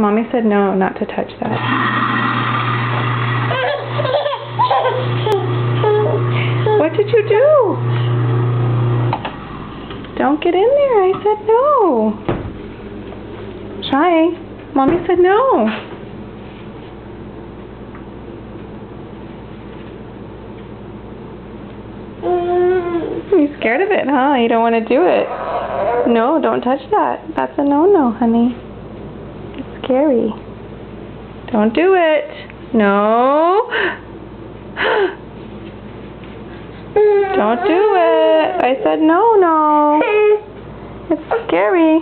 Mommy said no, not to touch that. What did you do? Don't get in there. I said no. Try. Mommy said no. You're scared of it, huh? You don't want to do it. No, don't touch that. That's a no-no, honey. It's scary. Don't do it. No. Don't do it. I said no. It's scary.